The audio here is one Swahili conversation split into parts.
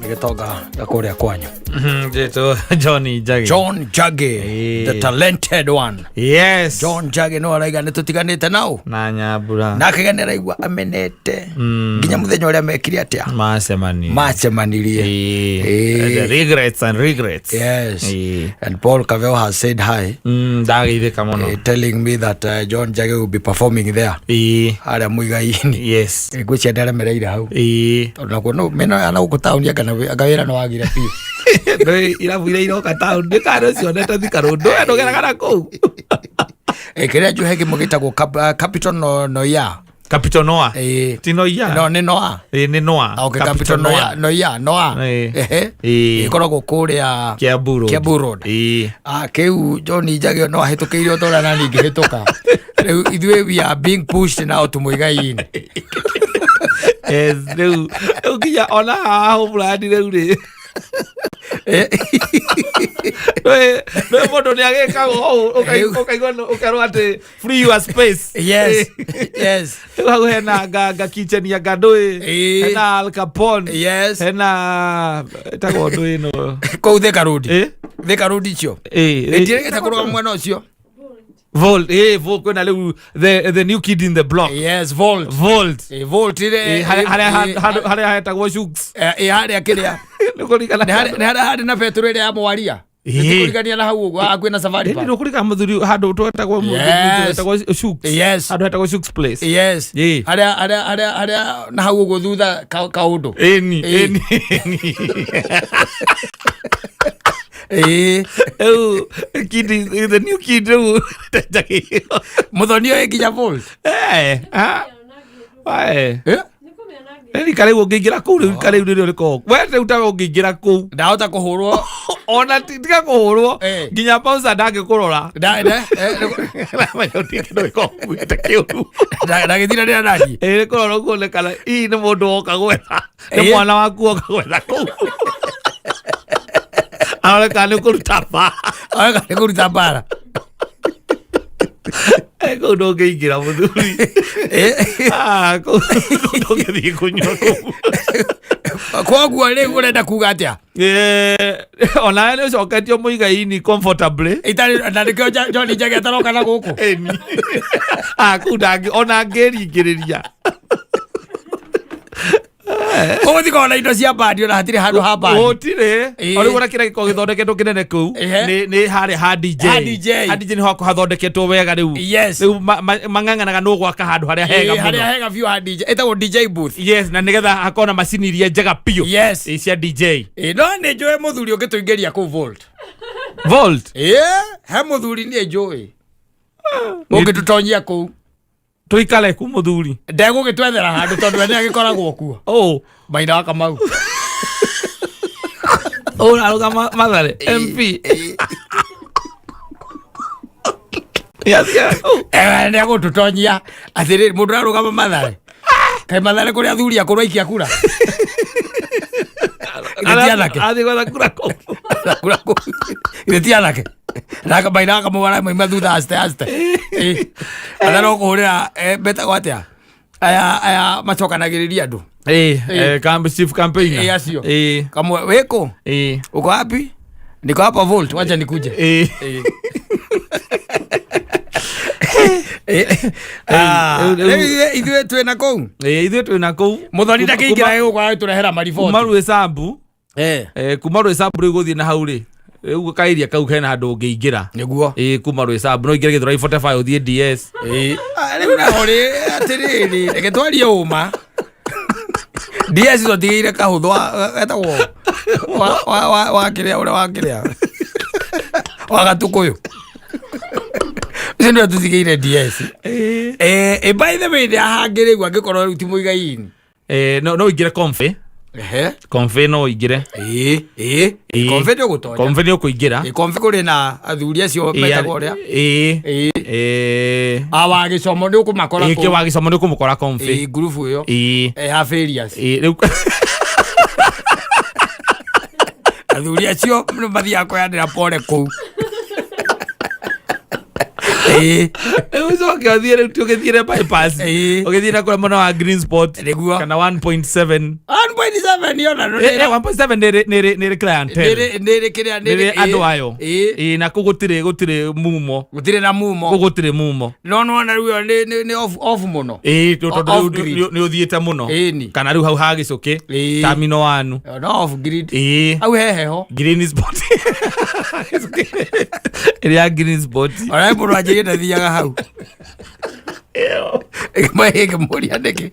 Getoga gakuria kwanyu. John Njagi. John Njagi, the talented one. Yes. John Njagi no araiga nitutiganite nao. Na Nyambura. Na kiganira igwa amenete. Ginya muthenya uria mekiri atia. Macemanirie. The regrets and regrets. Yes. And Paul Cavell has said hi. Ndageithika muno. Telling me that John Njagi will be performing there. Aria muigaini. Yes. Gwicia ndare mereire hau. Tonako no meno ana ukutaunia kana agawira no wagira pio. Ndoi irabuire iroka town ndikaro cionete thikarundo eno geragara ku. Kiria juhege mugitagwo Capital Noya. Capital Noah. Ti Noya. No ni Noah. Ni Noah. Okay, Capital Noya. Ikoragwo kuria Kiambu Road. Keu John Njagi no ahitukiire otora na ningi hituka. Riu ithwe we are being pushed now to muigaini. Riu ukinya ona haho brandi riu ri. No modo ni ageka ukaigwa ati free your space. Yes. Hago hena ga kitchen ya gadoi hena Al Capone. Yes. Hena tago ndoi no ko Thika Road. Thika Road icio ndirigite kuruga mwana ucio Volt kwena leu the new kid in the block. Yes, Volt ile haria hetagwo Shooks haria kiria ni haria na Petro ile ya mwaria nikurigania na hau ugo akwina safari pa nikurika muthuri handu twetagwo Shooks. Yes, handu hetagwo Shooks place. Yes, haria na hau ugo thutha kaundu eni kid the new kid muthoni oe kinya Volt Eni kale ungiingira ku riu kale uri riko wete utawe ungiingira ku ndahota kuhurwo ona tiga kuhurwo nginya pausa ndage kurora ndagithira ria nani kurora kuone kana ni mundu oka gwetha ni mwana waku oka gwetha ku ahora kale kuruta bara Ego no ngeingira muthuri ko ngithi kunywa ku koguo ri urenda kuga atia ona ni coketio muigaini comfortably itari ndandikio John Njagi ataroka na guku kundangi ona ngiringiriria Othiko na indo cia bandi ona hatire handu ha bandi otire ori gora kira giko githondeketwo kinene ku ni hari ha DJ ni hako hathondeketwo wega riu riu manganganaga no gwaka handu haria hega view ha DJ etagwo DJ booth. Yes, na nigetha hakona macini iria njega pio cia DJ no ni njoe muthuri ungituingeria ku Volt he muthuri ni njoe ungitutonyia ku tuikale ku muthuri ndegugitwethera handu tondu ene agikoragwo kuo Maina wa Kamau aruga Mathare MP ene agututonyia athiri mundu arugama Mathare kai Mathare kuria athuri akorwo ikia kura itianake athi gwetha kura ko itianake Raka Maina wa Kamau maima thutha aste athara kuhurira beta gwatia aya macokanagiriria andu chief campaigner acio kamwe weko uko wapi? Niko hapa Volt, wacha nikuje. Ithuĩ twĩna kũu muthoni ndakiingira gũkora turehera mariboti kuma rwĩcambu rĩu gũthiĩ na hau rĩ rĩu kairia kau hena handũ ũngĩingĩra nĩguo kuma rwĩcambu no ingĩre Gĩthũrai 45 ũthiĩ DS rĩu naho rĩ atĩrĩrĩ reke twarie ũma DS tũtigĩire kahũthũ etagwo wa kĩrĩa ũrĩa wa kĩrĩa wa Gatukũyũ Sendo tutigĩire DS by the way ndahangĩre igwa ngĩkorwo rĩu ti mũigaini no ingĩre Comfy no ingĩre Comfy nĩ ũgũtonya Comfy nĩ ũkũingĩra Comfy kũrĩ na athuri acio metagwo ũrĩa wa Gĩcomo nĩ ũkũmakora kũu wa Gĩcomo nĩ ũkũmũkora Comfy ngurubu ĩyo ya Failures athuri acio mathiaga kwĩyandĩra pole kũu ucoke uthiire tugithire bypass ugithire kura mwana wa green spot kana 1.7 yona 1.7 nere clientele nere kiria nere ando ayo na kugutire mumo gutire na mumo kugutire mumo no na ruo ni off muno ni uthiete muno kana riu hau hagicuki terminal wanu no off grid au heheho green spot ria green spot ora buru aje na thiaga hau mai muria ndeke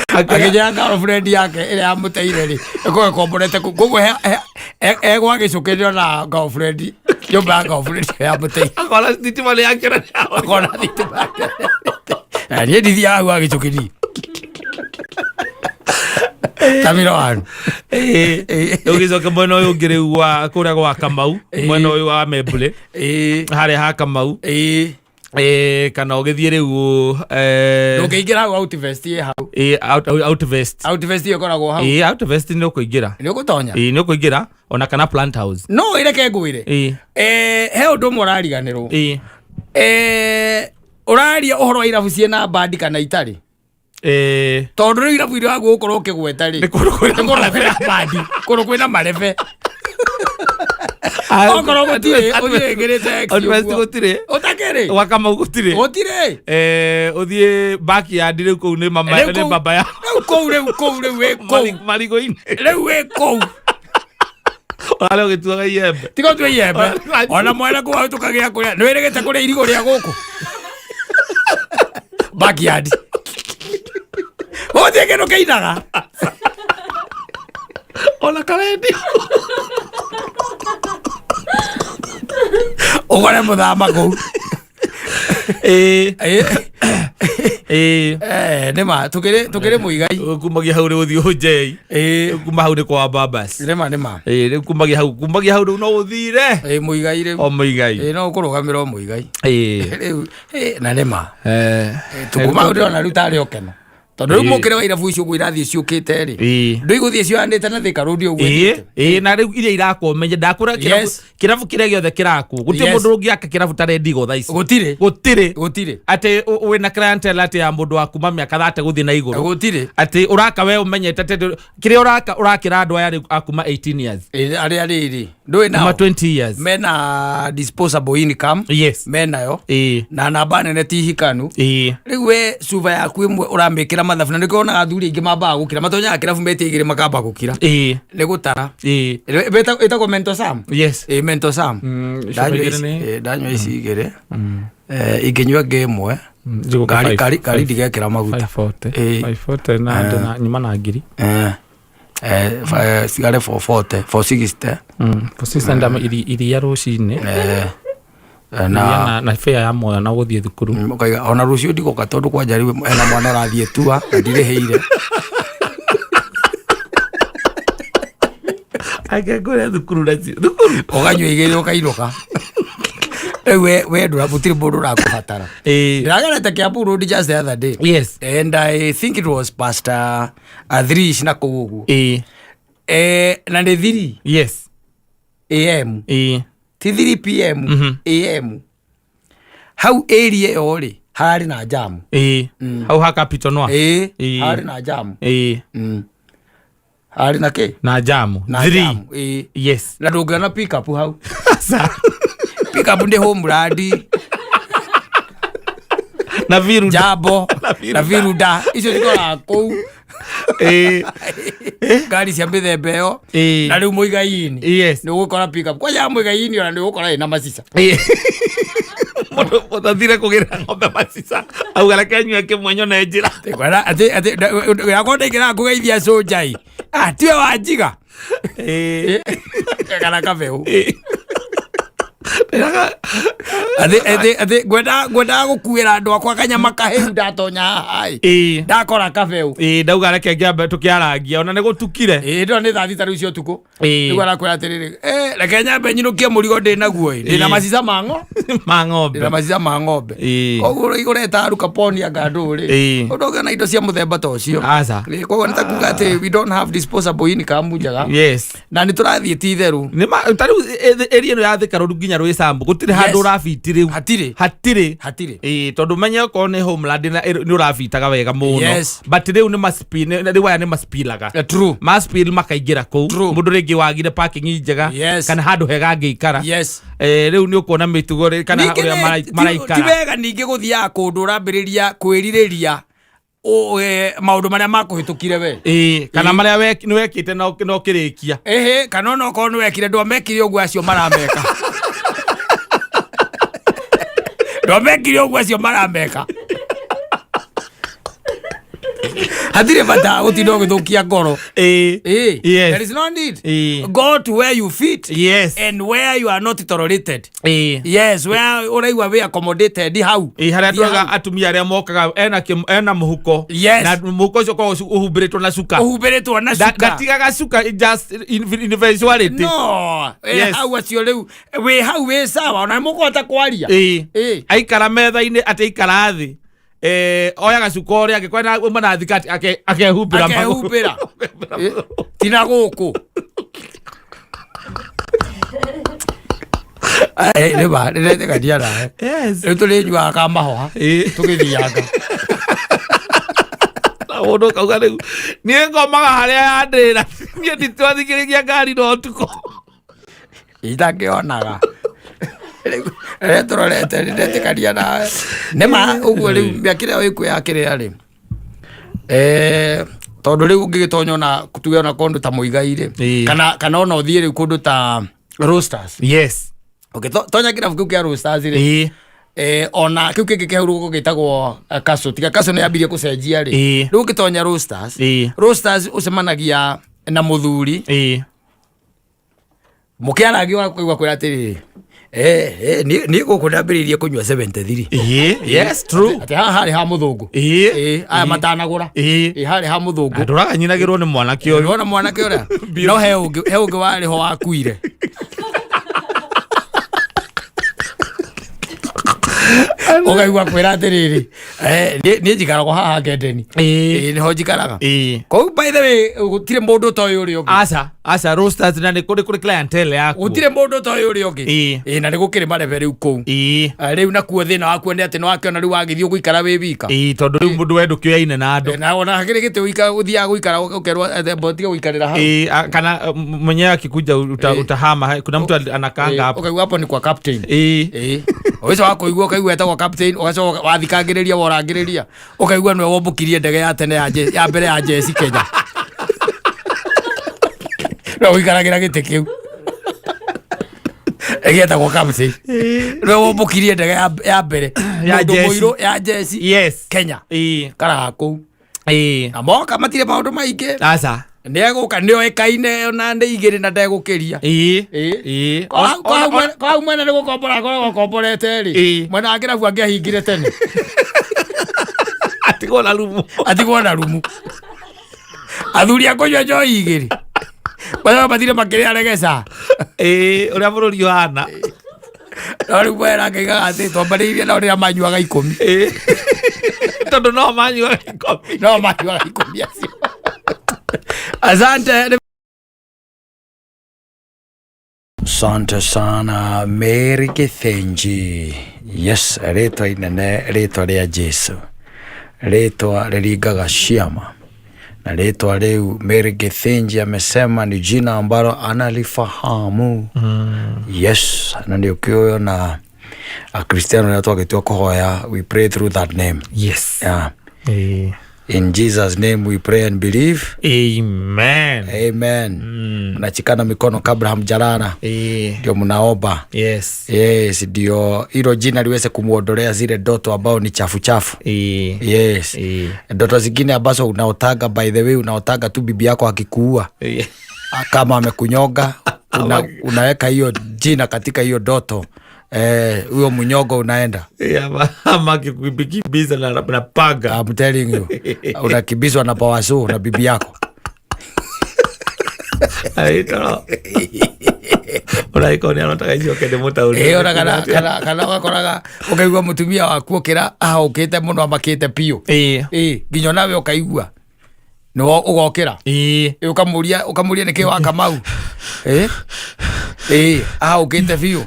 akija girlfriend yake ile amuteire ri ko komborete kugo egwa gicukirio na girlfriend yoba girlfriend ya mutei akora thitima yake akora thitima ni thithia hau agicukiri tamiro anu ugicoka mwena uyu ngiri wa kuria gwa Kamau mwena uyu wa Membule haria ha Kamau kana ugithie riu ngiingira outvest hau outvest ikoragwo hau outvest ni ukuingira ni ugutonya ni ukuingira ona kana plant house no ireke ngwire he undu murariganirwo uraria uhoro wa irabu ciena bandi kana itari tondu riu irabu iria wagu ukorwo ukigweta ri kuru kwina marebe okorwo gutire uthingirite gutire utakiri Wakama gutire uthie backyard riu kou ni baba ya riu kou we kou marigo-ini riu we kou ole ugituaga iembe tiga tue iembe ona mwana kwa tukagia kuria ni wirigite kuria irigo ria guku backyard othie kino keinaga ona karendi ugore muthama kou nima tukiri muigai kumagia hau uthi unjei kuma hau ni kwa babas nima riu kumagia hau no uthire muigai riu o muigai no kurugamira muigai riu na nima tukuma uri ona riu tari okeno tondu riu mukire wa irabu icio gwirathie ciukite ri ndu iguthie cio andite na thika rudi uguo na riu iria irakwo menye ndakura kirabu kiria giothe kiraku guti mundu ungiaka kirabu tarendigo thaici gutire ati wina clientele ati ya mundu waku miaka 30 guthie na iguru gutire ati uraka we umenyete ati kiria urakira andu aya akuma 18 years ari ndu ina 20 years mena disposable income yes mena yo na namba nene ti hikanu riu we suva yaku imwe uramikira mathabu na nikona athuri ingi mambaga gukira matonya kirabu meti igiri makamba gukira ni gutara beta komento sam yes mento sam ndanywa ici igiri inginywa ngemwe kari ndigekira maguta 540 na nyuma na ngiri sigare 440 460 460 iria rucini na fare ya moyo na guthie thukuru ona rucio ndiguka tondu kwanjari ena mwana arathie tua ndirihire akagura thukuru uganywa igiri ukairuka we ndura mutiri mundu urakubatara ndiragerete Kiambu Road just the other day yes and I think it was past 3 na kou uguo na ni 3 yes am ti 3 pm am hau area yo ri hari na jam hau ha capital no hari na jam hari na ke na jam 3 yes na ndungana pick up hau pick up ndi home radi na viru jabo na viru da icio cikora kou ngari cia mithemba ĩyo na rĩu mũigai-inĩ nĩ ũgũkora pick up kwaja mũigai-inĩ ona nĩ ũgũkora ĩna macica mũndũ athire kũgĩra ng'ombe macica augara kenyua kĩmwenyo na njĩra yakwa ndaingĩraga kũgeithia cũnjai tiwe wanjiga kana kabeu ngwendaga gukuira andu akwa kanyama kahiu ndatonya hai ndakora kabeu ndauga reke ngiambe tukiarangia ona nĩ gũtukire ndo nĩ thaa thita rĩu cia ũtukũ rĩu arakwĩra atĩrĩrĩ reke nyambe nyinũkie mũrigo ndĩ naguo ndĩna macica ma ng'ombe ndĩna macica ma ng'ombe koguo igũreta aruka poni anga ndũrĩ ũndũ ũngĩ na indo cia mũthemba ta ũcio koguo nĩ ta kuga atĩ we don't have disposable income njega na nĩ tũrathiĩ ti itherũ tarĩu ĩrĩa ĩno ya Thika Road nginya rwi sambu gutire handu rafiti riu hatire tondu menye ko ne homeland ni urafitaga wega muno but riu ni maspin riu aya ni maspilaga true maspil makaingira ku mundu ringi wagire parking njega kana handu hega ngiikara riu ni ukuona mitugo kana uria maraikara ti wega ningi guthia kundu urambiriria kwiririria maundu maria makuhitukire we kana maria ni wekite no kirikia kana no ko ni wekire ndo mekire ugu acio marameka ndo mekire ugu acio marameka hatire bata utindo githukia ngoro there is no need go to where you fit and where you are not tolerated where uraigwa we accommodated hau haria twaga atumia aria mokaga ena muhuko na muhuko ucio ko uhubiritwo na suka gatigaga suka just individuality hau acio riu we hau we sawa ona mukuhota kwaria aikara metha-ini ati aikara thi oya gacuka uria agikwenda umana thikati akehubira tina guku neba rete kadiana tuli nyua ka mahoa tugithianga ondo kauga riu ni ngomaga haria andira ni nditwathikiriria ngari no tuko itakionaga turorete ndetikaria nawe nema uguo riu miakire wiku yakire ri tondu riu ngigitonyo na kutuge ona kondu ta muigaire kana ona uthie riu kundu ta roasters okay tonya kira fuku kia roasters ri ona kiu kiki kehuru gitagwo kaso tiga kaso ni ambirie kucenjia ri riu ngitonya roasters ucemanagia na muthuri mukiaragi wa kuigwa kwira atiri ni guku ndambiririe kunywa 73 true ati hari ha muthungu aya matanagura hari ha muthungu nduraga nyinagirwo ni mwanake uyu ona mwanake uria no he ungi wari ho wakuire ugaigua kwira atiriri ni njikarago haha ngendeni niho njikaraga kou by the way gutire mundu ta uyu uri ungi asa roasters na ni kuri clientele yaku gutire mundu ta uyu uri ungi na ni gukire marebe riu kou riu nakuo thina waku ni ati no akiona riu wagithio guikara wi wika tondu riu mundu wendu kioine na andu na ona hakiri gite uika uthia guikara ukerwa botiga guikarira hau kana mwenye akikuja utahama kuna mtu anakanga hapo ukaigua hapo ni kwa captain oiso wakuigua ukaigua etagwo captain ugacoka wathikagiriria worangiriria ukaigua niwe wombukirie ndege ya tene ya mbere ya Jesse Kenya no uikaragira gite kiu egetagwo captain niwe wombukirie ndege ya mbere ya Jesse Kenya kara kuu amoka matire maundu maingi neguka nio ekaine ona ndeigire na ndegukiria kwa mwena ni gukombora gukomborete ri mwena akirabu angehingire tene atigwo na rumu athuri akunywa njoi igiri bado mathire makiri aregeca uria bururi hana no riu mwena akiga ati twambariirie na uria manyuaga 10 tondu no manyuaga 10 acio asante sana Mary Githinji ritwa inene ritwa ria Jesu ritwa riringaga ciama na ritwa riu Mary Githinji amesema ni jina ambalo analifahamu na ndio kio na Kristiano na twagitwa kuhoya we pray through that name in Jesus name we pray and believe. Amen. Mnachikana mikono kabla hamjalala. Ndio mnaomba. Ndio hilo jina liweze kumuondolea zile ndoto ambao ni chafu. Ndoto zingine ambazo unaotaga, by the way unaotaga tu bibi yako akikuua. Kama amekunyonga unaweka hiyo jina katika hiyo ndoto. Huyo munyogo unaenda ama kibiza na paga. I'm telling you unakibizwa na pawasu na bibi yako unaiko ni anataka hiyo kende mota ule kana wakoraga ukaigua mutumia waku okira ukite muno amakite pio nginyo nawe ukaigua no ugokira ukamuria niki wa Kamau ukite pio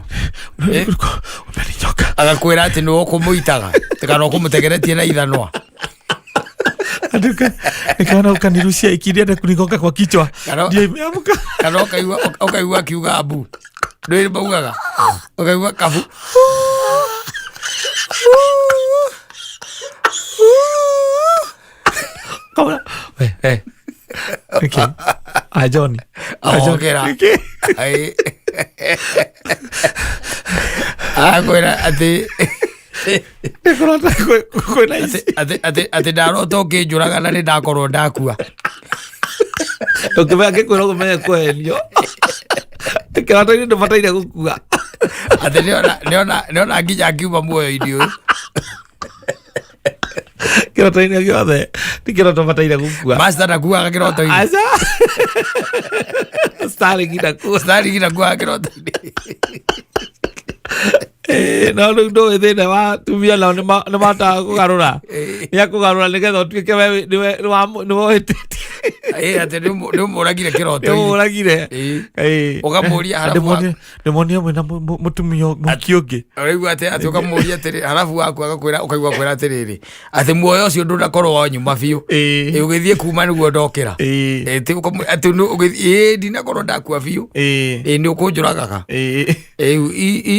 Umeninyoka. Agakwira ati ni ukumuitaga. Tikana ukumutegeretie na ithanwa. Nikaona ukanirushia ikiria na kunigonga kwa kichwa. Ndio imeamka. Kana ukaiwa kiuga abu. Ndio mbaugaga. Ukaiwa kabu. Kama okay. Ajoni. Okay. Agora ati ati ndarota ũkĩnjũraga na nĩ ndakorwo ndakua. Ũkĩmenya ngĩkwĩra ũmenye kwenio kĩroto-inĩ ndũbataire gũkua. Ati nĩona nginya ngiuma muoyo-inĩ ũyũ. Kĩroto-inĩ gĩothe ti kĩroto bataire gũkua. Master ndakuaga kĩroto-inĩ. Aca Starling ndakuaga kĩroto-inĩ. No rĩu ndũĩ thĩna wa tumia nao nĩ mataga kũgarũra. Nĩakũgarũra nĩgetha ũtuĩke we nĩwohĩtĩtie. Atĩ nĩũmũragire kĩroto-inĩ. Nĩũmũragire. Ũkamũria harabu. Ndĩmuonia mwĩna mũtumia mũingĩ ũngĩ. Ũraigua atĩ ũkamũria atĩrĩ harabu waku agakwĩra ũkaigua kwĩra atĩrĩrĩ atĩ muoyo ũcio ndũnakorwo wanyuma biũ. Ũgĩthiĩ kuma nĩguo ndokĩra. Atĩ ndinakorwo ndakua biũ. Nĩ ũkũnjũragaga.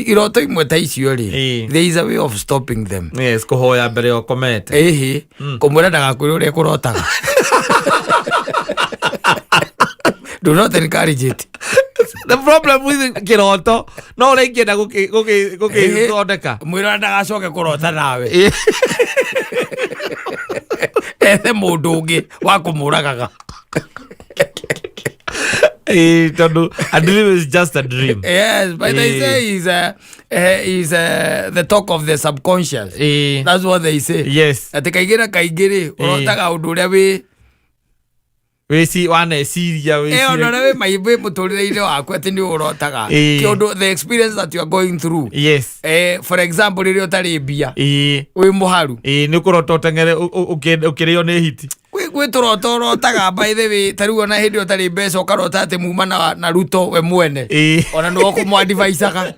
Iroto imwe ta icio rĩ, there is a way of stopping them. Yes, kũhoya mbere ya ũkomete. Kũmwĩra ndagakwĩra ũrĩa kũrotaga. Do not encourage it. The problem with kĩroto no ũrĩngĩenda gũkĩthondeka. Mwĩra ndagacoke kũrota nawe. Ethe mũndũ ũngĩ wa kũmũragaga. Tondu a dream is just a dream. Yes, but they say is the talk of the subconscious. That's what they say. Yes. Ati kaigĩra kaingĩrĩ ũrotaga ũndũ ũrĩa wĩci waneciria wĩci. Ona we maimbe mũtũrĩre-inĩ waku atĩ nĩ ũrotaga. Kĩũndũ the experience that you are going through. Yes. For example rĩrĩa ũtarĩ mbia. Wĩ mũharu. Nĩ ũkũrota ũteng'ere ũkĩrĩo nĩ hiti. Gwĩ tũrota ũrotaga by the way ta rĩu ona hĩndĩ ũtarĩ mbeca ũkarota atĩ muma na Ruto we mwene. Ona nĩ ũkũmwadvicaga.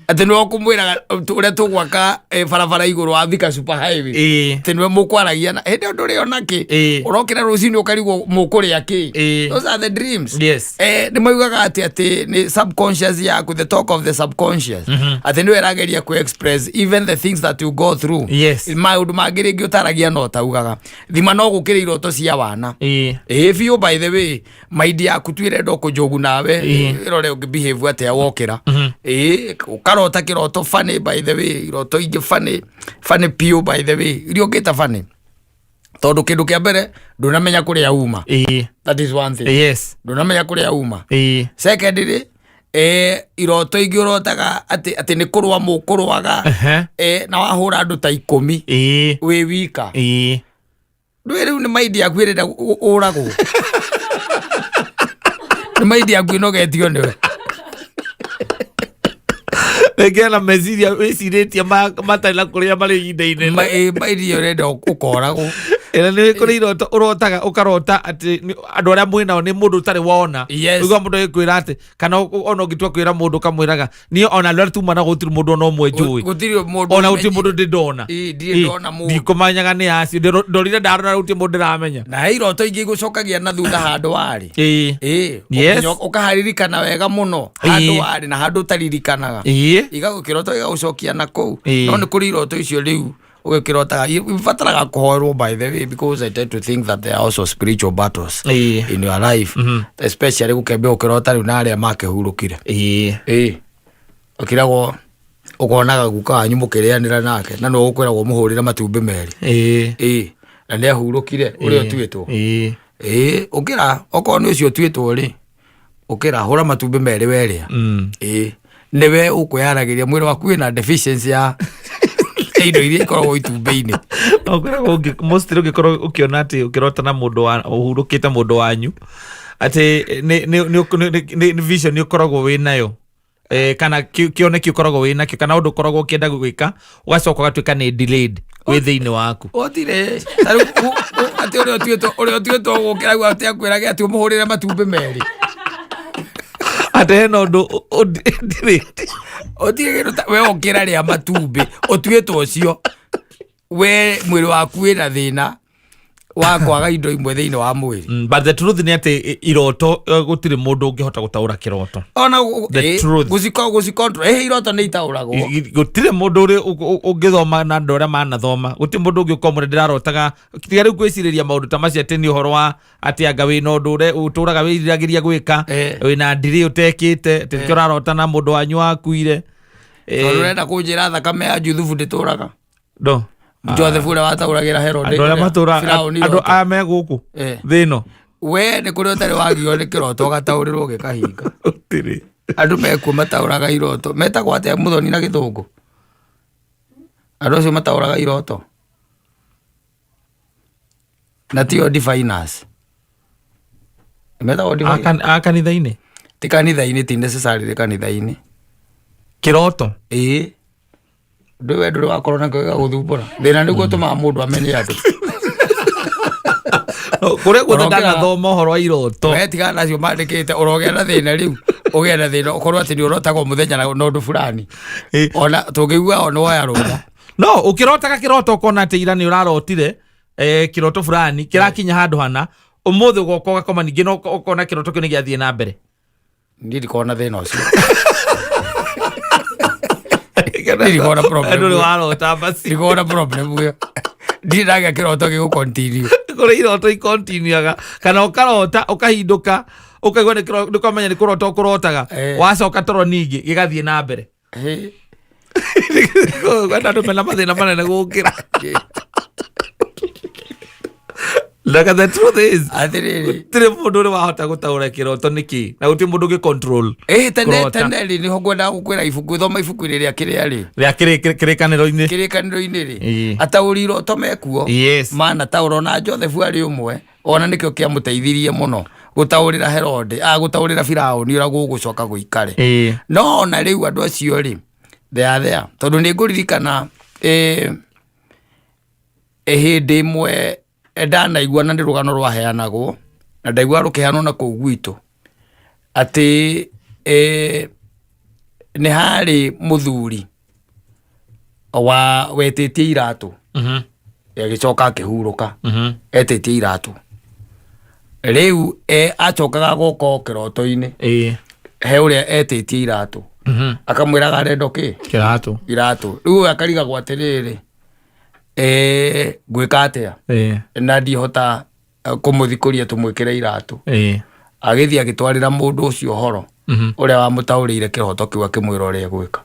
Atĩ nĩ ũkũmwĩraga ũrĩa tũgwaka barabara igũrũ wa Thika super highway. Atĩ nĩwe mũkwaragia na hĩndĩ ũndũ ũrĩa onakĩ ũrokĩra rũcinĩ ũkarigwo mũkũrĩa kĩ. Those are the dreams. Yes. Nĩ maugaga atĩ nĩ subconscious yaku, the talk of the subconscious. Atĩ nĩwe ĩrageria ku express even the things that you go through. Yes. Maũndũ mangĩ rĩngĩ ũtaragia no taugaga. Thima no gũkĩrĩ iroto cia wana. Biũ by the way maindi yaku tu ĩrenda kũnjogu nawe ĩrore ũngĩbehave atĩa wokĩra. Ũkarota kĩroto funny by the way, iroto ingĩ funny piũ by the way, iria ũngĩta funny tondũ kĩndũ kĩa mbere ndũnamenya kũrĩa uma. That is one thing. Yes. Ndũnamenya kũrĩa uma. Secondly, iroto ingĩ ũrotaga atĩ nĩ kũrũa mũkũrũaga na wahũra andũ ta 10 wĩ wika. Rĩu nĩ maindi yaku ĩrenda ũragwo. Nĩ maindi yaku ĩnogetio nĩwe. Ngena meciria wĩcirĩtie matarĩ na kũrĩa marĩ ihinda-inĩ. Maindi ũrenda ũkoragwo. Nĩ kũrĩ iroto ũrotaga ũkarota atĩ andũ arĩa mwĩnao nĩ mũndũ ũtarĩ wona. Ũguo mũndũ agĩkwĩra atĩ kana ona ũngĩtua kwĩra mũndũ kamwĩraga niĩ ona rĩrĩa tumana gũtirĩ mũndũ ona ũmwe njũĩ. Ona gũtirĩ mũndũ ndĩndona. Ndikũmanyaga nĩ acio ndorire ndarora gũtirĩ mũndũ ndĩramenya. Na iroto ingĩ igũcokagia na thutha handũ warĩ. Ũkaharirikana wega mũno handũ warĩ na handũ ũtaririkanaga. Igagũkĩroto igagũcokia na kũu. No nĩ kũrĩ iroto icio rĩu ukirota ifataraga kuhoerwo by the way because I tend to think that there are also spiritual battles in your life, especially gukembe ukirota riu na aria makehurukire ukiragwo ukonaga guka wanyu mukirianira nake na no ukwiragwo muhurira matumbi meri na ni ahurukire uri otwitwo ukira okoni ucio twitwo ri ukira hura matumbi meri weria niwe ukuyaragiria mwiri waku wina deficiency ya indo iria ikoragwo itumbĩ-inĩ. Most ũngĩkorwo ũkĩona atĩ ũkĩrota na mũndũ ũhurũkĩte mũndũ wanyu atĩ nĩ vision ũkoragwo wĩnayo kana kĩoneki ũkoragwo wĩnakĩo kana ũndũ ũkoragwo ũkĩenda gwĩka ũgacoka ũgatuĩka nĩ delayed wĩ thĩinĩ waku. Otire atĩ ũrĩa ũtuĩtwo gũkĩra atĩ akwĩrage atĩ ũmũhũrĩre matumbĩ merĩ. ate no ndo direct otigeruta we okira ria matumbi otugetwo ucio we mwiri waku ina thina wa kwaga indo imwe thiini wa mwiri. But the truth ni ati iroto gutire mundu ungihota gutaura kiroto. Ona gucikontrol iroto ni itauragwo. Gutire mundu uri ungithoma na ndora manathoma. Gutire mundu ungiukomore ndirarotaga tiga riu gwiciriria maundu ta macio ati ni uhoro wa ati anga wina undu ure uturaga wiriragiria gwika wina ndiri utekite ati kirarota na mundu wanyu akuire. Urenda kunjira thakame ya Juthufu ndituraga. Do Joseph ura watauragira Herode andora matura andu ame guku thino we ni kuri utari wagio ni kiroto gataurirwo gikahinga utiri andu meku matauraga iroto metagwo atia Muthoni na Githungu andu acio matauraga iroto na tio diviners metagwo diviners kanitha-ini ti kanitha-ini ti necessarily kanitha-ini kiroto Ndwe ndure wakorwo na kwega guthumbura thina niguo tuma mundu amenye andu kure guo ndana thoma horo iroto wetiga nacio mandikite urogea na thina riu ugia na thina ukorwo ati ni urotago muthenya na ndu fulani ona tungigua ona waya rutha no ukirotaga kiroto ukona ati ira ni urarotire kiroto fulani kirakinya handu hana umuthi gokoga koma ningi no ukona kiroto kini giathie na mbere ndiri kona thina ucio Ndigona problem. Ndu warota basi. Ndigona problem huyo. Ndiraga kiroto gigu continue. Kore iroto i continue kana ukarota ukahinduka ukagwa ni kiroto ukamenya ni kurota ukurotaga wacoka toro ningi gigathie na mbere. Gwenda tumena mathina manene gukira. Like the truth is tire mundu uri wahota gutaura kiroto niki na guti mundu gi control tene ni hogwenda gukwira ibuku thoma ibuku riria kiria ri kirikaniro-ini ri atauri iroto mekuo mana tauro na Joseph ari umwe ona nikio kia muteithirie muno gutaurira Herode gutaurira Firauni ura gugucoka guikare no ona riu andu acio ri there tondu ni nguririkana hindi imwe ndanaigua na ndi rugano rwaheanagwo na ndaigua rukihanwo na kuu gwitu ati ni hari muthuri wa wetitie iratu agicoka akihuruka etitie iratu riu acokaga guko kiroto-ini he uria etitie iratu akamwiraga arenda ki iratu riu akarigagwo atiriri gwika atia na ndihota kumuthikuria tumwikire iratu agithii agitwarira mundu ucio horo uria wamutaurire kiroto kiu akimwira uria gwika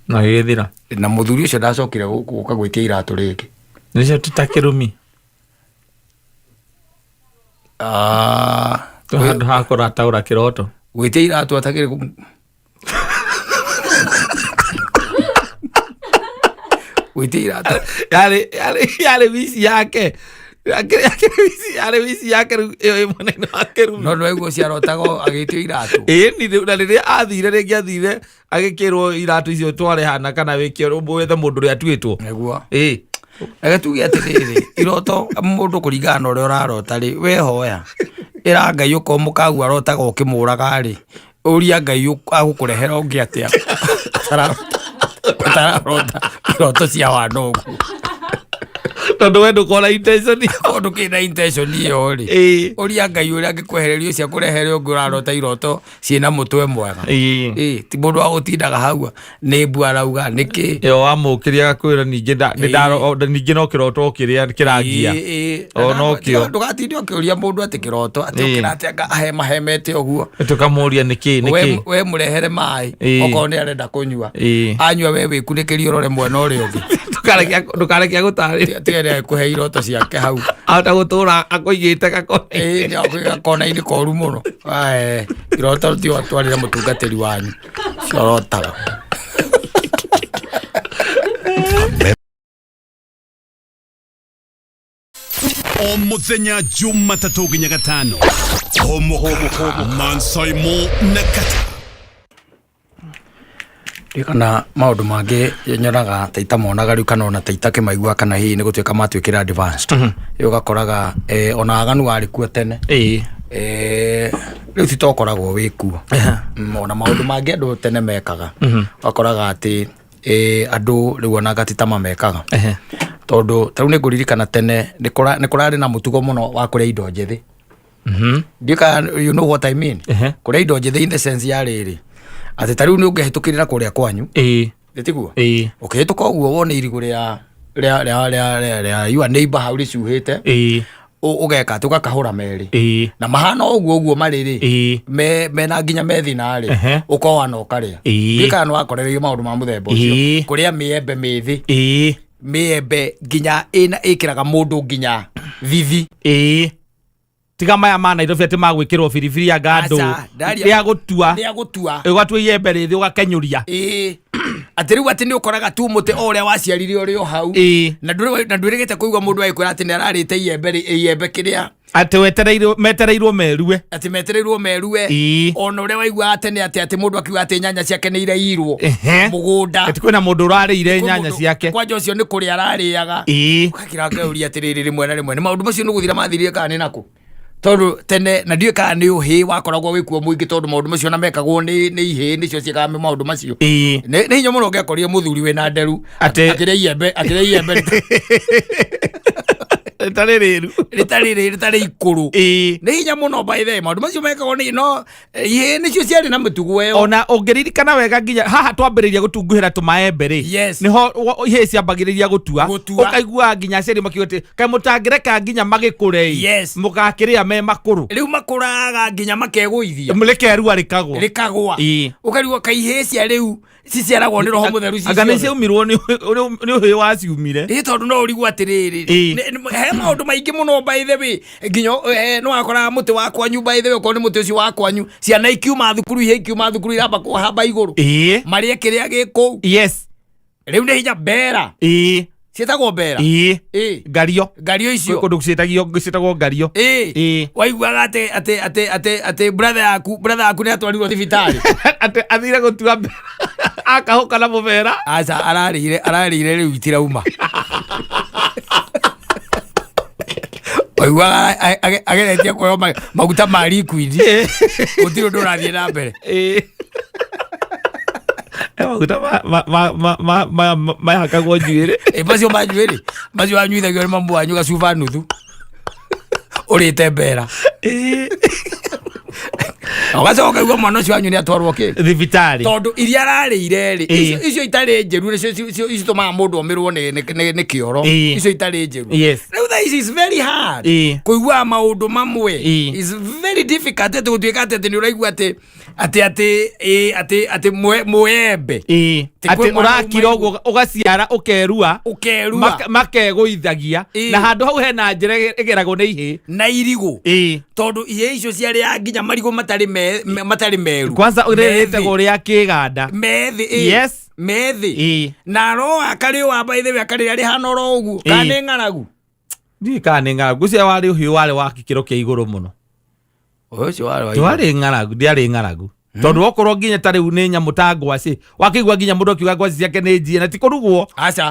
na githira na muthuri ucio ndacokire guka gwitia iratu ringi nicio tutakirumi handu hakora ataura kiroto gwitia iratu atakire Uitirata. Yale visi yake. Yale visi yake mwaneno akeru. No ego ciarotago agitio iratu. Ni na riria athire ringi athire agikirwo iratu icio tware hana kana wikio mwethe mundu ria twitwo. Neguo. Agatugia atiriri iroto mundu kuringana na uria urarota ri wehoya. Ira Ngai ukomukagu arotaga ukimuraga ri. Uria Ngai agukurehera ungi atia. Tararota iroto cia wanogu tondu wendu kona intention ondu kina intention iyo ri uria Ngai uria angikwehererio cia kurehere ungi urarota iroto ciina mutwe mwega ti mundu agutindaga hau ni mbu arauga niki yo amukiria gakwira ningi no kiroto kiria kirangia no kio ndugatinde ukiuria mundu ati kiroto ati ukirate ahemete uguo tukamuria niki we murehere mai okone arenda kunyua anyua we wikunikirie urore mwena uria ungi ndukarekia gutari tigere kuhe iroto ciake hau ata gutura akuigite gakone ni gakona-ini koru muno iroto ti watwarire mutungatiri wanyu ciorotaga o muthenya Jumatatu nginya Gatano homoka Mansaimo na Kata kana maundu mangi nyonaga taita monaga riu kana ona taita kimaigua kana hihi ni gutwika matwikira advanced ugakoraga ona aganu ari kuo tene riu titokoragwo wikuo ona maundu mangi andu tene mekaga wakoraga ati andu riu ona gatitama mekaga tondu tau ni nguririkana tene ni kurari na mutugo muno wa kuria indo njethi ndika you know what I mean kuria indo njethi in the sense ya riri ati tariu ni ungehitukirira kuria kwanyu nditiguo ukihituka uguo wone irigu ria your neighbor hau ricuhite ugeka tukakahura meri na mahana uguo mariri mena nginya methina ri ukowa no karia ndika no akorerio maundu ma muthemba ucio kuria miembe mithi miembe nginya ina ikiraga mundu nginya vivi tiga maya mana indo fete magwikirwo biribiri ya gando ya gutua ugatua iembe rithi ugakenyuria ati riu ati ni ukoraga tu muti oria waciarire orio hau na ndurigite kuigwa mundu aikwira ati ni ararite iembe kiria ati metereirwo merue ona uria waigwa atene ati mundu akiuga ati nyanya ciake ni irairwo mugunda ati kwina mundu urarire nyanya ciake kwanja ucio ni kuria arariaga ukakira ngauria ati riri rimwe ni maundu macio ni guthira mathirire kana ni naku tondu tene na ndiye kana ni uhi wakoragwo wikuo muingi tondu maundu macio na mekagwo ni ihi nicio ciekaga maundu macio ni hinya muno ngekoria muthuri wina nderu akiria iembe ritari ikuru ni hinya muno by the maundu macio mekagwo ni no ihi nicio ciari na mutugo yo ona ungiririkana wega nginya haha twambiriria gutunguhira tumaembe ri niho ihi ciambagiriria gutua ukaigua nginya ciari makiuti kai mutangireka nginya magikure mugakiria me makuru riu makuraga nginya makeguithia mulekeru arikagwa ukarigwa kaihe cia riu ciciaragwo ni roho mutheru cicio agane ciumirwo ni uhi wa ciumire tondu no urigwa atiriri he maundu maingi muno by the way nginya no akora muti wa kwanyu by the way ko ni muti ucio wa kwanyu ciana ikiuma thukuru ihe ikiuma thukuru iramba kuhamba iguru maria kiria giku riu ni hinya bera cietagwo bera ngario icio kundu cietagwo ngario waiguaga ati brother yaku ni atwarirwo thibitari ati athire gutua akahuka na mubera aca ararire riu itirauma waiguaga ageretia kuoyo maguta ma liquid gutiri undu urathie na mbere maguta mayakagwo njuĩrĩ macio ma njuĩrĩ macio wanyuithagio nĩ mamu wanyu gacuba nuthu ũrĩte mbera ugacoka kaigua mwana ũcio wanyu nĩ atwarwo thibitarĩ tondu iria ararĩire rĩ icio itarĩ njeru icio citũmaga mũndũ omerwo nĩ kĩoro icio itarĩ njeru rĩu this is very hard kũigua maũndũ mamwe is very difficult ati gũtuĩka ati nĩ ũraigua ati mũembe ati ũrakira ũguo ũgaciara ũkerua makegũithagia na handũ hau hena njĩra ĩgeragwo nĩ ihĩ na irigũ tondu ihĩ icio ciarĩ nginya marigũ matarĩ meru kwanza ũrĩrĩtegwo rĩa kĩganda methi na ro akarĩ wa by the way akarĩ arĩ hana ro ũguo kana nĩ ng'aragu ndi kana nĩ ng'aragu cia warĩ ũhiũ warĩ wa gĩkĩro kĩa igũrũ mũno ũcio warĩ ng'aragu ndiarĩ ng'aragu tondu okorwo nginya tariu ni nyamu ta ngwaci wakigwa nginya mundu akiuga ngwaci ciake ni njie na ti kurugwo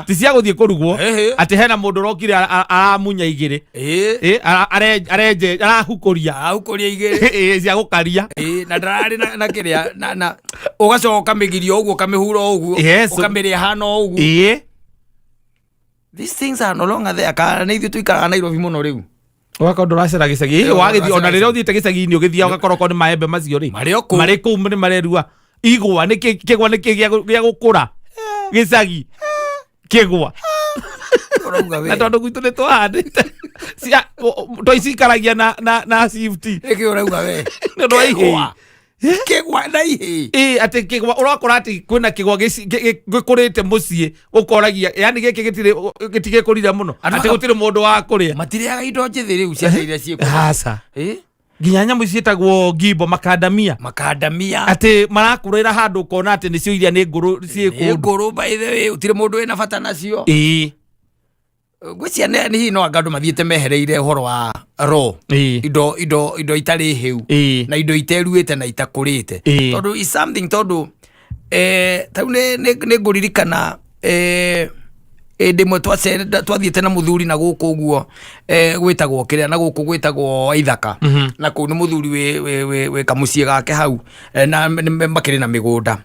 ti cia guthie kurugwo ati hena mundu rokire aramunya igiri arenje arahukuria igiri cia gukaria na ndarari na kiria na ugacoka migirio uguo kamihura uguo ukamiria hana uguo these things are no longer there kana ni ithu tuikaraga Nairobi muno riu wakaundu racera gicagi wagithii ona riria uthiite gicagi-ini ugithia ugakorwo ni maembe macio ri mari kuu ni marerua igwa ni kigwa ni gia gukura gicagi kigwa na tondu gwitu ni twahandite cia twaicikaragia na safety iki urauga we no igwa kigwa na ihi ati kigwa urakora ati kwina kigwa gikurite mucii ukoragia yani giki gitige kurira muno ati gutire mundu wa kuria matiriaga indo njithi riu cia iria cieko hasa nginya nyamu cietagwo ngimbo makandamia ati marakurira handu ukona ati nicio iria ni nguru nguru by the way utire mundu wina bata nacio gwĩcia nĩ hihi no anga andũ mathiĩte mehereire ũhoro wa ro indo itarĩ hĩu na indo iteruĩte na itakũrĩte tondũ is something tondũ tau nĩ ngũririkana ndimwe twathiete na muthuri na guku guo gwitagwo kiria na guku gwitagwo Ithaka na ku ni muthuri we kamucie gake hau na makiri na migunda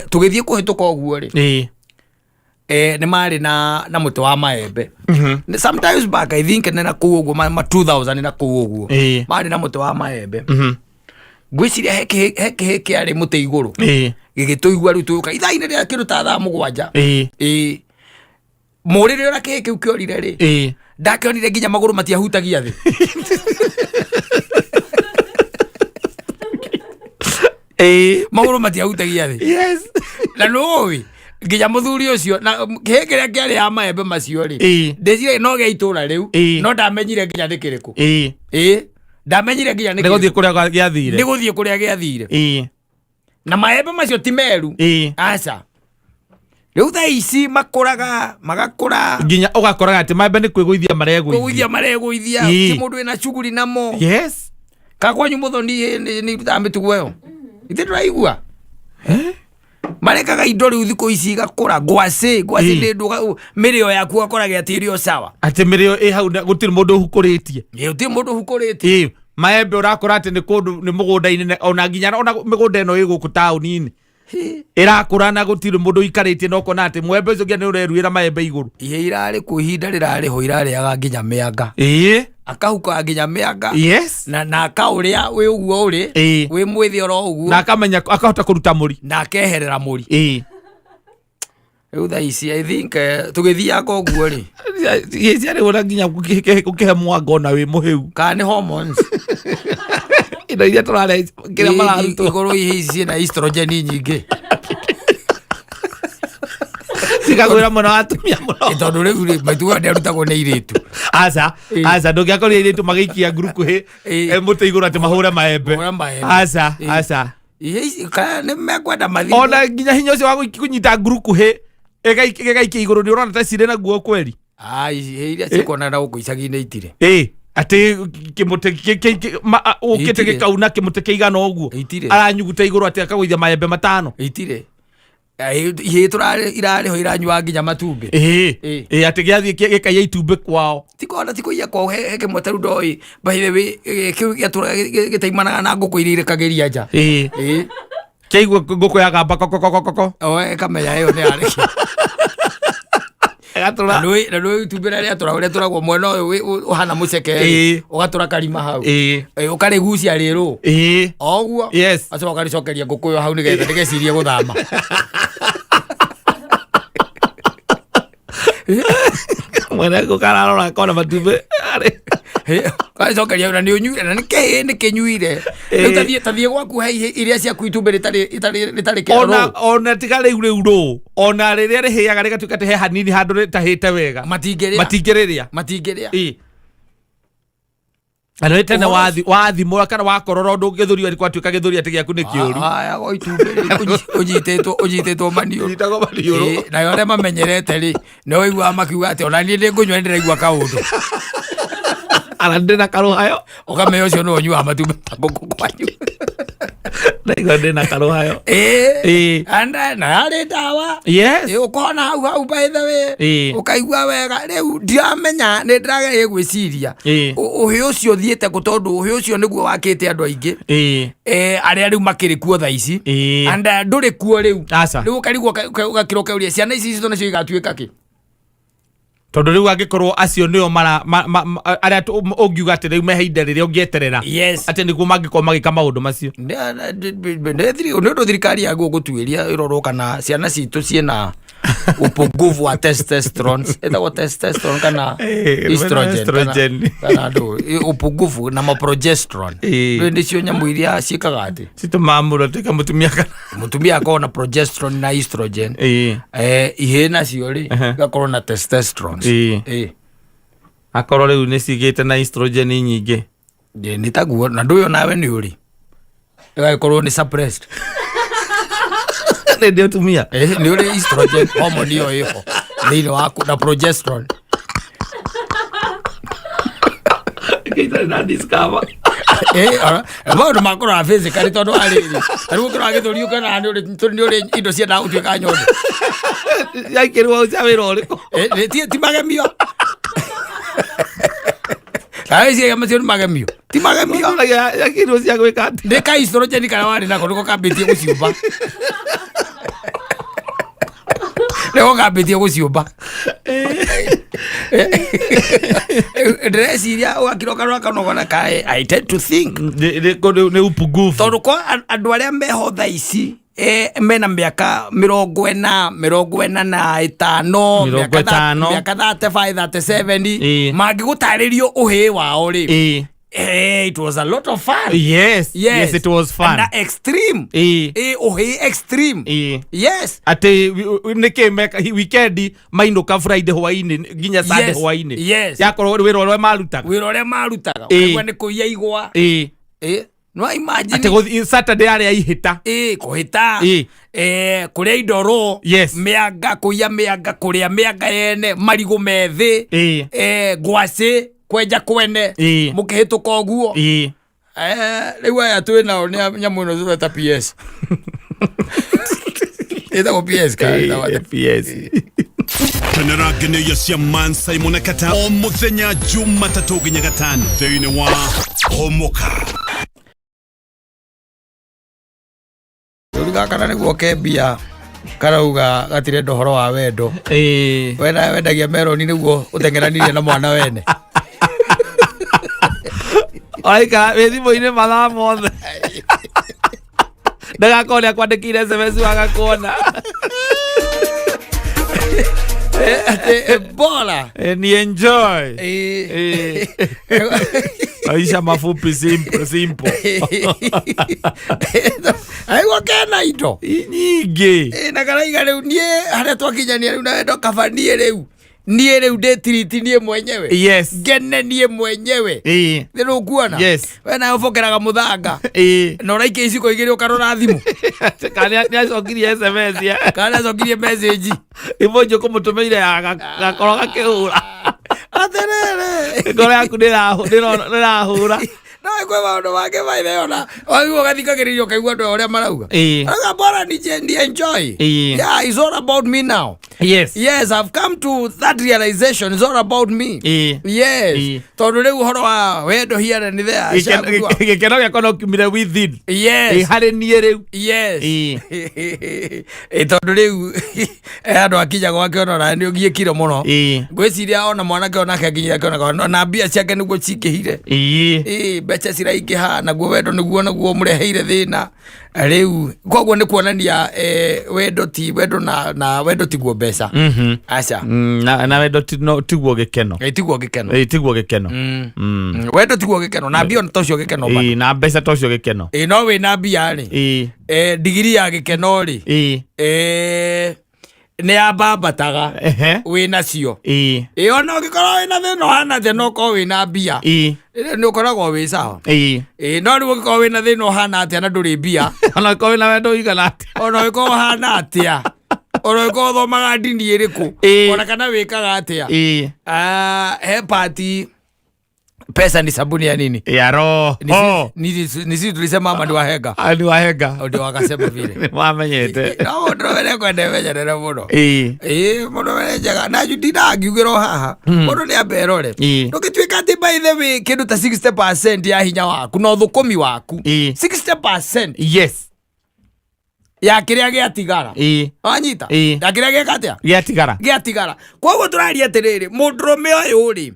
tugithie kuhituka oguo ri ni mari na muti wa maembe sometimes back I think na ku oguo ma 2000 na ku oguo mari na muti wa maembe gwiciria heke ari muti iguru gigituigwa riu tuka ithaine ria kiruta thaa 7 murire ora kiu kiorire ri ndakionire nginya maguru matiahutagia thi maguru matiahutagia thi yes na noi nginya muthuri ucio na kihekeria kiari ya maembe macio ri ndecire no ge itura riu no ndamenyire nginya ndikiriku ndamenyire nginya niguthie kuria giathire niguthie kuria giathire na maembe macio ti meru aca riu tha ici makuraga magakura nginya ugakoraga ati maembe ni kwiguithia mareguithia ti mundu ina shughuli namo yes kakwanyu muthoni ni tambituguo ite ndiraigua marekaga indo riu thiko ici igakura ngwacĩ ndi nduga mirio yaku akoraga ati irio sawa ati mirio hau gutiri mundu hukuritie gutiri mundu hukuritie maembe urakora ati ni kundu ni mugunda-ini ona nginya ona migunda ino iguku tauni-ini irakura na gutiri mundu ikaritie no kona ati mwembe ucio ngia ni ureruira maembe iguru irari ku ihinda rirari ho irariaga nginya mianga akahuka nginya mianga yes na akauria wi uguo uri wi mwithi oro uguo na akamenya akahota kuruta muri na akeherera muri riu tha ici I think tugithiaga uguo ri yes ari ora nginya kukihe mwanga ona wi muhiu kana ni hormones ino iria turare kiria mararuta iguru ici na estrogen nyingi sigagura muno atumia muno tondu riu maitu ndarutagwo ni iritu aca ndungiakorire iritu magiikia ngurukuhi muti iguru ati mahure maembe aca kana ni mekwenda mathi ona nginya hinya ucio wa kunyita ngurukuhi egaikia iguru ni urona ta cire na guo kweri iria cikona na guku icagi-ini itire ati kimuti ukite gikauna kimuti kiigana uguo aranyuguta iguru ati akagwithia maembe 5 itire irari ho iranyua nginya matumbi ati giathie gikaia itumbi kwao tikona tikuia kwao heke mweteru ndoi by the way kiu giatura gitaimanaga na nguku iria irekagiria nja kiigua nguku ya gamba kokokokoko kamenya iyo ni ariki gatura na roi tumbira ria turagwo mwena uyu uhana muceke ugatura karima hau ukarigucia riru oguo aco ukaricokeria nguku yo hau nigetha ndigecirie guthama mwena gukararora kona matumbe kaicokeria na ni unyuire na ni kinyuire tathie gwaku he iria ciaku itumbe ritari kero ona tigare uru ona riria rihiaga rigatuika he hanini handu ritahite wega matingiriria ano tena wathimura kana wakorora ndu githuri ari kwatuika githuri ati giaku ni kiuru aya go itumbe unyititwo maniuru na yore mamenyerete ri no igua makiuga ati ona ni ngunywa ndiraigua kaundu arande na karuhayo ukamenya ucio no nyua matumbe nguku kwanyu na ndena karuhayo anda na ari dawa ukona hau by the way ukaigua wega riu ndiamenya ni ndirage gwiciria uhi ucio thiete gutondu uhi ucio niguo wakite andu aingi aria riu makiri kuo tha ici anda nduri kuo riu ukarigwo ugakiroka uria ciana ici cito nacio igatuika ki tondu riu angikorwo acio nio aria ungiuga ati riu meheinde riria ungieterera ati niguo mangikorwo magika maundu macio ni undu thirikari yaguo gutuiria irorwo kana ciana citu ciena upungufu wa testosterone etagwo testosterone kana estrogen kana upungufu na progesterone ndicio nyamu iria ciikaga ati citumamura tika mutumia akona na progesterone na estrogen ihe nacio ri gakorwo na testosterone akorwo riu ni cigite na estrogen nyingi ni taguo na nduyo nawe ni uri gakorwo ni suppressed ndio tumia ni uri estrogen hormone yo iho thini waku na progesterone kita na discover maundu makora physically tondu ariri ariu kora githuriu kana ni uri indo cia na utuika nyondo yakirwa ucawira uriko ti magemio Kaisi kama sio magemio ti magemio yakirwa cia gwika ati de kai estrogen kana wari nako niko kambitie guciumba leo kambitie guciumba Dresiria wakiroka kanogona kae I tend to think ne upungufu tondu kwa andu aria meho tha ici mena miaka 40 45 miaka 35 37 mangigutaririo uhi wao ri it was a lot of fun. Yes, it was fun. And extreme. Extreme. Yes. Ate nike meka weekend mainuka Friday hwaini ginya Sunday hwaini. Yes. Yakoro wiro rwe marutaga. Kwa ni kuya igwa. No imagine. Ate Saturday ari ihita. Kuhita. Kuria indoro. Yes. Meanga kuya meanga kuria meanga yene marigo methi. Gwase kwenja kwene mukihituka oguo riu aya twinao ni nyamu ino tweta PS ita PS kana PS Kenera gene yasia Mansai Monakata o muthenya Jumatatu nginya gatano thiini wa Homoka Turuga kana niguo kembia karauga gatire ndohoro wa wendo wena wendagia meroni niguo utengeranirie na mwana wene Oika thimo-ini mathaa mothe ndagakone akwandikire SMS wagakuona bora ni enjoy Aisha mafupi simple aiwa kena ito nyingi na karaiga riu nie haria twakinyania riu na wendo kabanie riu nie riu ndetiriti nie mwenyewe yes ngene nie mwenyewe thiru kuona yes wena ufokeraga muthanga na uraike iciko igiri ukarora thimu kana ni acokirie SMS ya kana acokirie message ivojo kumutumeire gakoro gakihura aterere ngoro yaku ndirahura no kwe maundu make maithe ona wagwo gathikagiririo kaigua andu aria marauga aga bora ni enjoy yeah it's all about me now yes I've come to that realization it's all about me yes tondu riu horo wa wendo hiana ni there gikeno gya kono kumire within yes hari nie riu yes tondu riu andu akinya gwake ona ni ogie kiro muno gwiciria ona mwanake ona kaginya kona na mbia ciake niguo cikihire mbeca ciraikiha naguo wendo niguo mureheire thina riu koguo ni kuonania wendo ti wendo na wendo tiguo mbeca aca na wendo tiguo gikeno tiguo gikeno wendo tiguo gikeno na mbia tocio gikeno na mbeca tocio gikeno no we na mbia ri digiri ya gikeno ri ni abambataga wina cio ona ugikorwo wina thina hana thina ukorwo wina mbia ni ukoragwo wi sawa no riu ugikorwo wina thina hana atia na nduri mbia ona ugikorwo wina wendo igana atia ona ugikorwo hana atia ona ugikorwo thomaga ndini iriku ona kana wikaga atia he party pesa ni sabuni ya nini ya roho nisi tulisema ama ni wahenga ndio wakasema vile wamenyete no ndo wele kwende meja nene muno muno wele jaga na judina agiugiro haha muno ni aberore ndukitwika ati by the way kindu ta 60% ya hinya waku no thukumi waku 60% yes ya kiria giatigara anyita ya kiria giakatia giatigara koguo turaria atiriri mundurume uyu ri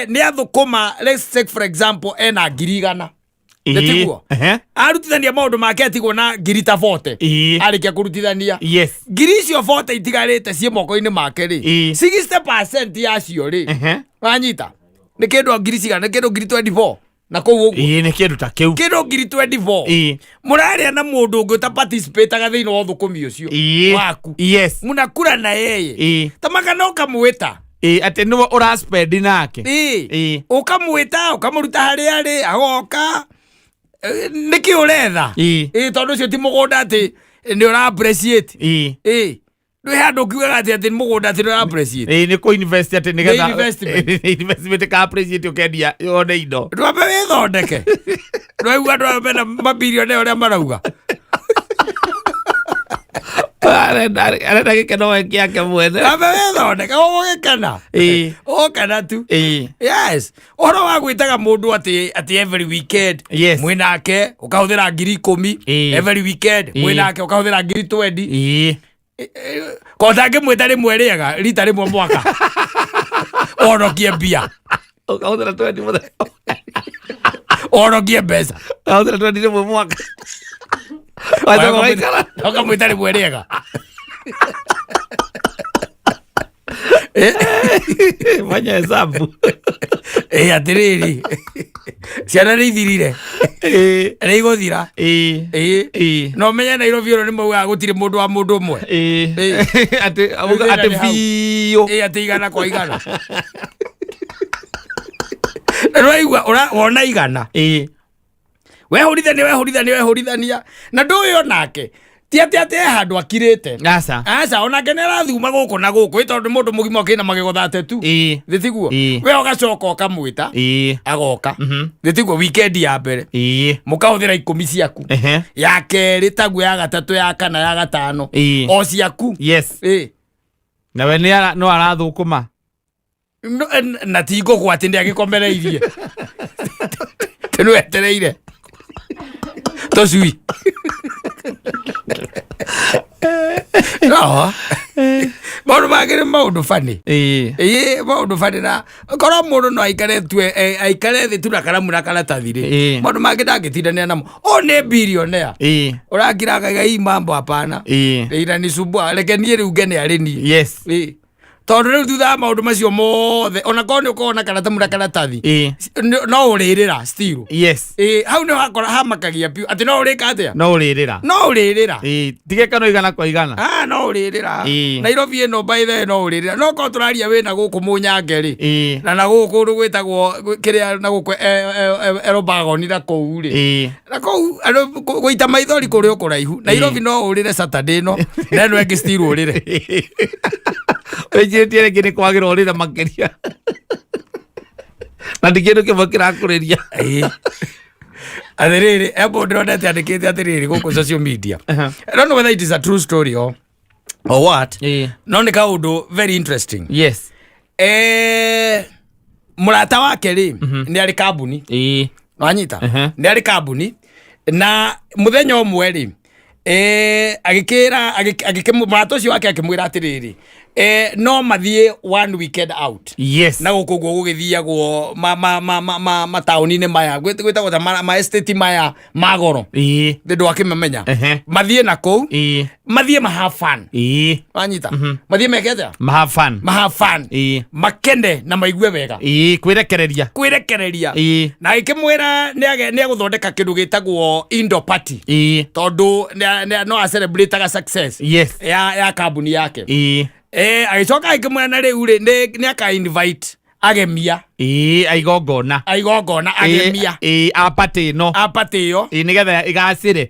ni athukuma let's take for example ena ngirigana netiguo arutithania maundu make atigwo na ngiri ta 40 arikia kurutithania ngiri icio 40 itigarite cie moko-ini make ri 60% yacio ri anyita ni kindu ngiri cigana ni kindu ngiri 24 na kou uguo ni kindu ta kiu kindu ngiri 24 muraria na mundu ungi ta participate ga thiini wa thukumi ucio waku munakura na yeye tamaka no kamwita ati no ura spend nake ukamwita ukamuruta hari ari agoka niki uretha tondu cio ti mugunda ati ni ura appreciate ndwe handu kiuga ati mugunda ati na appreciate ni ko invest ati ni getha investment ka appreciate ukendia yone indo ndwambe withondeke ndwaiga ndwambe na mabilioni oria marauga arenda gikeno yake mwene ndwambe withondeke ugikena ukena tu yes oro wa gwitaga mundu ati every weekend mwinake ukahuthira 10,000 every weekend mwinake ukahuthira 20,000 kotha ngimwita rimwe riega rita rimwe mwaka orokie mbia ukahuthira 20 muthe orokie mbeca ukahuthira 20 rimwe mwaka ukamwita rimwe riega fanya hesabu atiriri ciana nä ithirire nä igåthira no menye Nairobi ä no nä maugaga gå tirä må ndå wa må ndå mwe atä biå atä igana kwa igana rwaigua wona igana wehå rithania na ndå å yå nake ti ati handu akirite aca onake nä arathuma gå kå na gå kå tondå må ndå må gima kä na magä gothate tu thä tiguo we ågacoka åkamwä ta agoka thä tiguo wikendi ya mbere må kahå thä ra 10 ciaku ya kerä taguo ya gatatå ya kana ya gatano o ciaku na we no arathå kå ma na tingå gå atä ndä agä komereirie tä nä wetereire tå cui no maundu mangä nä maundu bani maundu bani na korwo må ndå no aikare thä tu na karamu na karatathi rä maundu mangä ndangä tindania namo o nä bilionea å rangiraga ii mambo hapana ina ni sumbua reke niä rä u ngene arä niä tondå rä u thutha wa maundu macio mothe ona korwo nä å korwo na karatamu na karatathi no å rä rä ra hau nä hakora hamakagia piu atä no å rä ka atä a no å rä rä ra tigekano igana kwa igana no å rä rä ra Nairobi ä no baithe no å rä rä ra no korwo tå raria wä na gå kå må nyange rä na gå kå ndå gwä tagwo kä rä a na gå kå erobagoni na kå u rä na kå u gå ita maithori kå rä å kå raihu Nairobi no å rä re Saturday no na ä no ängä still å rä re wenjĩtie rĩngĩ nĩ kwagĩra ũrĩra makĩria na ndĩ kĩndũ kĩmwe kĩrakũrĩria atĩrĩrĩ embo ndĩronete andĩkĩte atĩrĩrĩ gũkũ social media I don't know whether it is a true story or what no nĩ kaũndũ very interesting mũrata wake rĩ nĩ arĩ kambuni wanyita nĩ arĩ kambuni na mũthenya ũmwe rĩ mũrata ũcio wake akĩmwĩra atĩrĩrĩ no mathiĩ one weekend out na gũkũ guo gũgĩthiagwo mataũni-inĩ maya gwĩtagwo ta ma estate maya magoro ndũ akĩmamenya mathiĩ na kũu mathiĩ mahave fun wanyita mathiĩ mekete mahave fun makende na maigue wega kwĩrekereria na agĩkĩmwĩra nĩ agũthondeka kĩndũ gĩtagwo indoor party tondũ no acelebrataga success ya kambuni yake agĩcoka agĩkĩmwĩra na rĩu rĩ nĩ aka-invite agemia aigongona agemia apatĩ ĩyo nĩgetha ĩgacĩre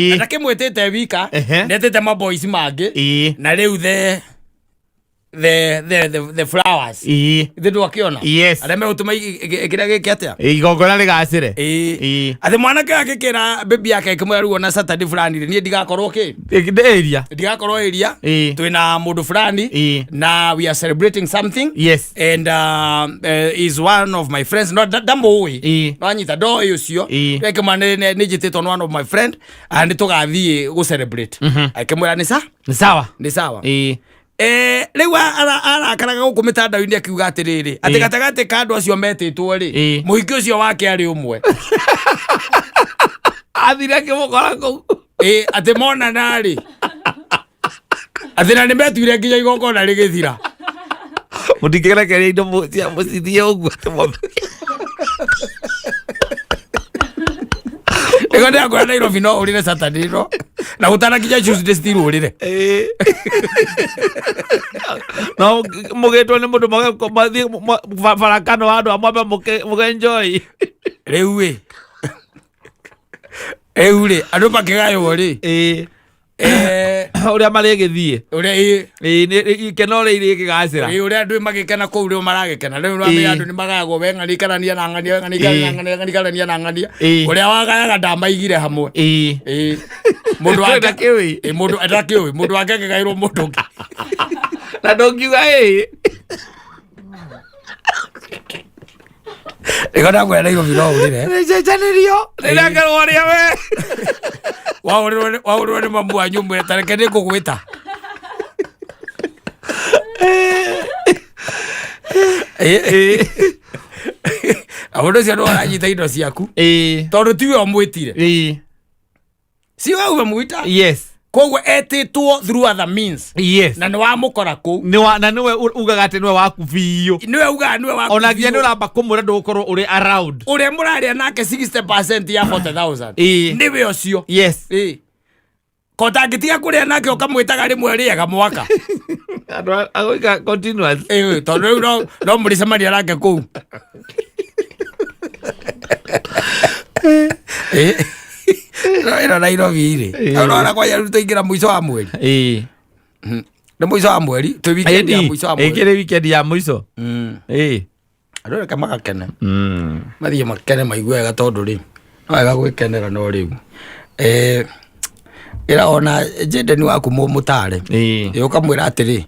na ndakĩmwĩtĩte wika nĩetĩte maboys mangĩ na rĩu the flowers ithe ndũ akĩona arĩa megũtũma kĩrĩa gĩkĩ atĩa igongona rĩgacĩre atĩ mwanake agĩkĩra baby yake ĩkĩmwĩra rĩu ona Saturday fulani rĩ niĩ ndigakorwo ndigakorwo area twĩna mũndũ fulani na we are celebrating something and is one of my friends no ndamũĩ wanyita ndoĩ ũcio ĩkĩmwĩra nĩ njĩtĩtwo one of my friend nĩ tũgathiĩ gũ celebrate akĩmwĩra nĩ sawa rĩu arakaraga gũkũ mĩtandao-inĩ akiuga atĩrĩrĩ atĩ gatagatĩ ka andũ acio metĩtwo rĩ mũhiki ũcio wake arĩ ũmwe athire akĩmũkora kũu atĩ monana rĩ atĩ na nĩ metuire nginya igongona rĩgĩthira mũtingĩrekereria indo mũcithie ũguo ĩgo nĩ akũra Nairobi no ũrĩre Saturday no na gũtana nginya Tuesday still ũrĩre no mũgĩtwo nĩ mũndũ mathiĩ barakano wa andũ amwambe mũkenjoy rĩu rĩ andũ makĩgaywo rĩ uria marigithie uria ikeno ri rigigacira uria andu magikena kuu ri maragikena riu no andu ni magagwo weng'ani kanania na ng'ania ng'ani kanania na ng'ania uria wagayaga ndamaigire hamwe mundu atakiwi mundu akegegairwo mundu na ndongiuga Ikona kwa naigo vilo ulire. Nijejanirio. Ninakarwo ria we. Wa uri mambu a nyumba tareke ni kugwita. Abodo cia no aranyita indo ciaku. Tondu tiwe omwitire. Si wewe umwita? Yes. Koguo etitwo through other means. Yes. Na ni wa mukora ku. Na niwe ugaga ati niwe waku biyo. Niwe ugaga niwe waku. Ona nginya ni uramba kumura ndugukorwo uri around. Uri muraria nake 60% ya 40,000. Niwe ucio. Yes. Kota ngitiga kuria nake ukamwitaga rimwe riega mwaka. Agoika continuous. Tondu no muricemania nake ku. Ino Nairobi ri. Ona kwa ya rutoingira mwico wa mweri. Ni mwico wa mweri, tu weekend ya mwico wa mweri. Ikire weekend ya mwico. Andũ reke magakene. Mathiĩ makene maigue wega tondu ri. No wega gwikenera no riu. Ira ona Jaden waku mutare. Ukamwira atiri.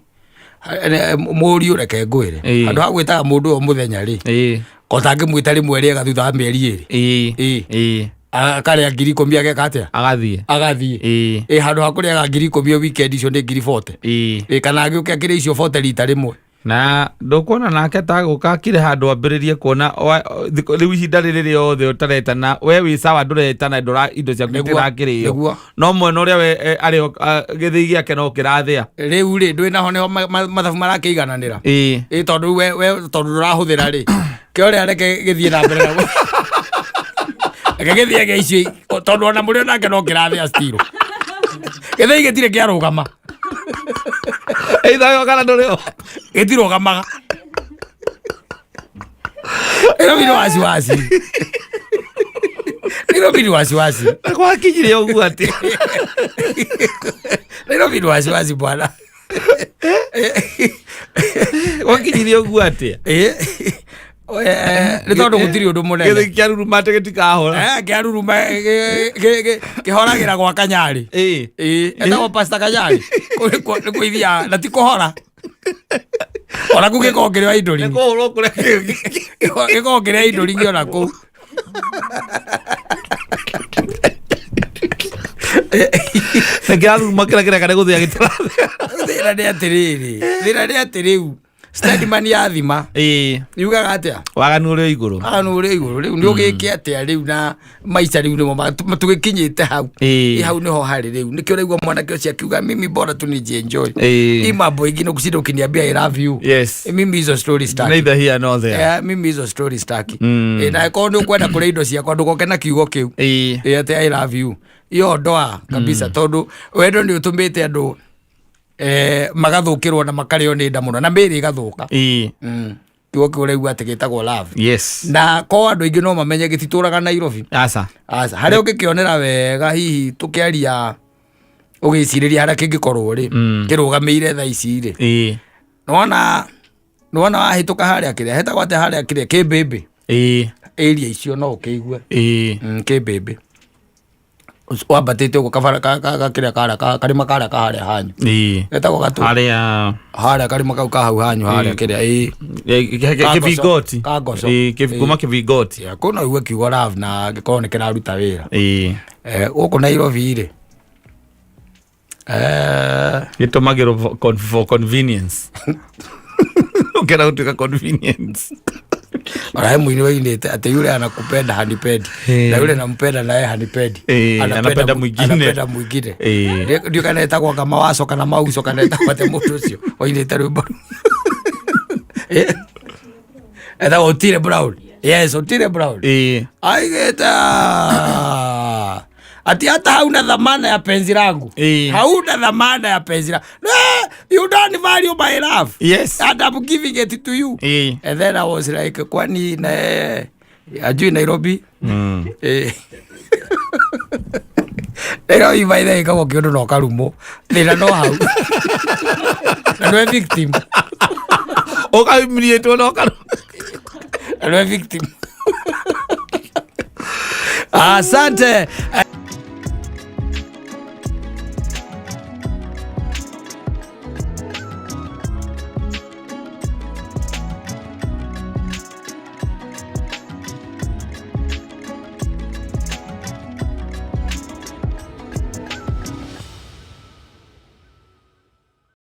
Mũriũ reke ngwire. Andũ ha gwĩtaga mũndũ o mũthenya ri. Kota ngĩmwĩta rimwe riega thutha wa mĩeri ĩrĩ. Akaria 10,000 ageka atia agathie handu ha kuria 10,000 weekend icio ni 40 kana agiuke akire icio 40 rita rimwe na ndukuona nake ta guka kire handu ambiririe kuona riu ihinda riri riothe utaretana we wi sawa nduretana ndura indo cia gutirakirio no mwena uria we ari githii giake no kirathia riu ri ndwina ho niho mathabu marakiigananira tondu we tondu ndurahuthira ri kioria reke githie na mbere na Gethia geici tondu ona muri nake no kirathia stiro. Gethia gitire kiarugama. Eitha kana ndorio. Gitirugamaga. Ero biro wasi. Ero biro wasi. Kwa kijire ugu ati. Ero biro wasi bwana. Kwa kijire ugu ati. Ni tondu gutiri undu munene githe kiaruruma gitikahora kiaruruma kihoragira gwa Kanyari etagwo Pastor Kanyari ni kuithia na ti kuhora ona ku gikongere wa indori ni kuhoro kure gikongere indori ngiona ku kiaruruma kira kana guthia gitara thira ni atiriu Steadman ya thima yugaga atia waganu uri iguru riu ni ugike atia riu na maica riu nimo matugikinyite hau hau niho hari riu nikio raigwa mwana kio cia kiuga mimi bora tu ni enjoy mambo ingine kushinda ukiniambia I love you mimi hizo story staki neither here nor there mimi hizo story staki na ko ndu kwenda kure indo cia ndu gokena kiugo kiu atia I love you iyo ndoa kabisa tondu wendo ni utumite andu magathukirwo na makareo ni nda muno na mbiri gathuka kiugo kiu regu ati gitagwo love na ko andu ingi no mamenye gitituraga Nairobi asa haria ungikionera wega hihi tukiaria ugiciriria haria kingikorwo ri kirugameire tha ici ri nona wahituka haria kiria hetagwo ati haria kiria Kibebe area icio no ukiigue Kibebe wabatete uko kafara kiria karima karia haria hanyu etagwo gatu haria karima kau ka hau hanyu haria kiria kivigoti kuma kivigoti kuna uwe kiugo love na gikorwo ni kiraruta wira uko Nairobi ri gitumagirwo for convenience ukera utuka convenience Ora mwini wainete ati yule anakupenda hanipendi na yule nampenda naye hanipendi anapenda mwingine ndio kanaeta kwa kama waso kana mauso kanaeta kwa temutu ucio wainete rwimbo eta Otile Brown Otile Brown aigeta ati hata hauna dhamana ya penzi langu hauna dhamana ya penzi langu you don't value my love and I'm giving it to you and then I was like kwani na ajui Nairobi Ero ivaitha ikago kiondo no karumo. Thina no hau. No victim. Oka humiliate no karumo. No victim. Asante.